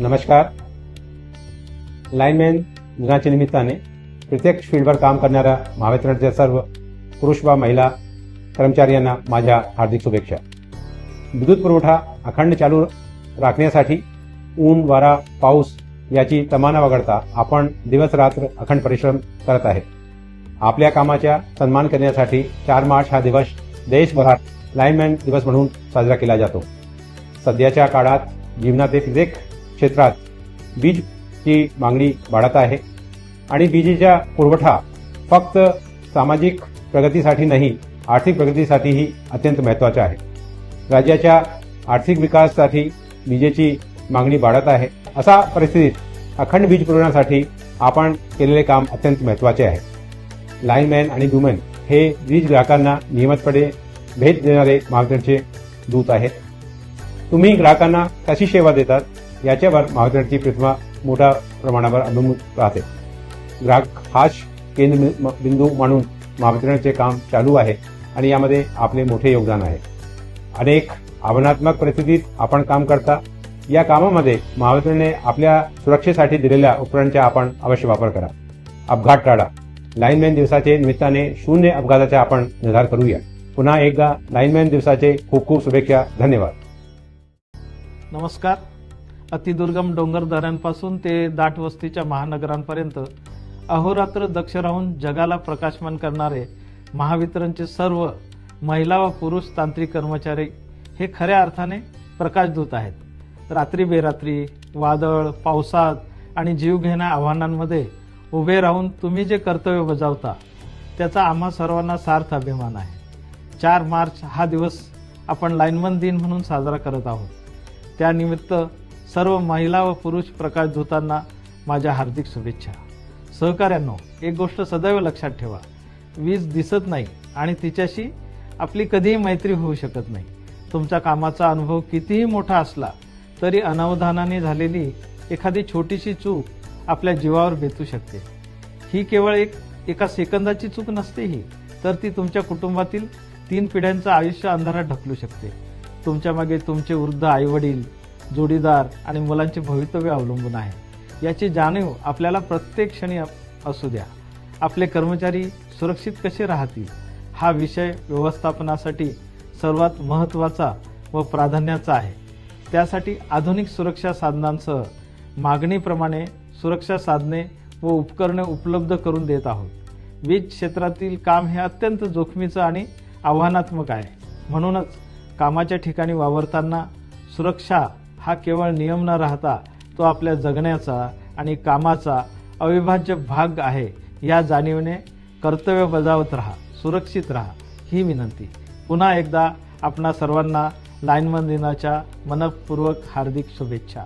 नमस्कार. लाईनमॅन दिनाच्या निमित्ताने प्रत्येक फील्डवर काम करणाऱ्या महावितरणच्या सर्व पुरुष व महिला कर्मचाऱ्यांना माझ्या हार्दिक शुभेच्छा. विद्युत पुरवठा अखंड चालू राखण्यासाठी ऊन, वारा, पाऊस याची तमाना वगळता आपण दिवस रात्र अखंड परिश्रम करत आहे. आपल्या कामाचा सन्मान करण्यासाठी 4 मार्च हा दिवस देशभरात लाईनमॅन दिवस म्हणून साजरा केला जातो. सध्याच्या काळात जीवनातील प्रत्येक क्षेत्रात वीजची मागणी वाढत आहे आणि वीजेचा पुरवठा फक्त सामाजिक प्रगतीसाठी नाही, आर्थिक प्रगतीसाठीही अत्यंत महत्त्वाचा आहे. राज्याच्या आर्थिक विकासासाठी विजेची मागणी वाढत आहे. अशा परिस्थितीत अखंड वीज पुरवण्यासाठी आपण केलेले काम अत्यंत महत्त्वाचे आहे. लाईनमॅन आणि वुमेन हे वीज ग्राहकांना नियमितपणे भेट देणारे महावितरणचे दूत आहेत. तुम्ही ग्राहकांना कशी सेवा देतात याच्यावर महावितरणची प्रतिमा मोठ्या प्रमाणावर अवलंबून राहते. ग्राहक हाच केंद्रबिंदू मानून महावितरणचे काम चालू आहे आणि यामध्ये आपले मोठे योगदान आहे. अनेक आव्हानात्मक परिस्थितीत आपण काम करता. या कामामध्ये महावितरणने आपल्या सुरक्षेसाठी दिलेल्या उपकरणांचा आपण अवश्य वापर करा. अपघात टाळा. लाईनमॅन दिवसाचे निमित्ताने 0 अपघाताचा आपण निर्धार करूया. पुन्हा एकदा लाईनमॅन दिवसाचे खूप खूप शुभेच्छा. धन्यवाद. नमस्कार. अतिदुर्गम डोंगर दऱ्यांपासून ते दाट वस्तीच्या महानगरांपर्यंत अहोरात्र दक्ष राहून जगाला प्रकाशमान करणारे महावितरणचे सर्व महिला व पुरुष तांत्रिक कर्मचारी हे खऱ्या अर्थाने प्रकाशदूत आहेत. रात्री बेरात्री, वादळ, पावसात आणि जीवघेण्या आव्हानांमध्ये उभे राहून तुम्ही जे कर्तव्य बजावता त्याचा आम्हा सर्वांना सार्थ अभिमान आहे. 4 मार्च हा दिवस आपण लाईनमन दिन म्हणून साजरा करत आहोत. त्यानिमित्त सर्व महिला व पुरुष प्रकाशदूतांना माझ्या हार्दिक शुभेच्छा. सहकाऱ्यांनो, एक गोष्ट सदैव लक्षात ठेवा. वीज दिसत नाही आणि तिच्याशी आपली कधीही मैत्री होऊ शकत नाही. तुमच्या कामाचा अनुभव कितीही मोठा असला तरी अनावधानाने झालेली एखादी छोटीशी चूक आपल्या जीवावर बेतू शकते. ही केवळ एका सेकंदाची चूक नसते ही, तर ती तुमच्या कुटुंबातील 3 पिढ्यांचं आयुष्य अंधारात ढकलू शकते. तुमच्या मागे तुमचे वृद्ध आईवडील, जोडीदार आणि मुलांचे भवितव्य अवलंबून आहे. याची जाणीव आपल्याला प्रत्येक क्षणी असू द्या. आपले कर्मचारी सुरक्षित कसे राहतील हा विषय व्यवस्थापनासाठी सर्वात महत्त्वाचा व प्राधान्याचा आहे. त्यासाठी आधुनिक सुरक्षा साधनांसह मागणीप्रमाणे सुरक्षा साधने व उपकरणे उपलब्ध करून देत आहोत. वीज क्षेत्रातील काम हे अत्यंत जोखमीचं आणि आव्हानात्मक आहे. म्हणूनच कामाच्या ठिकाणी वावरताना सुरक्षा हा केवळ नियम न राहता तो आपल्या जगण्याचा आणि कामाचा अविभाज्य भाग आहे. या जाणीवेने कर्तव्य बजावत राहा, सुरक्षित राहा ही विनंती. पुन्हा एकदा आपणा सर्वांना लाईनमन दिनाच्या मनपूर्वक हार्दिक शुभेच्छा.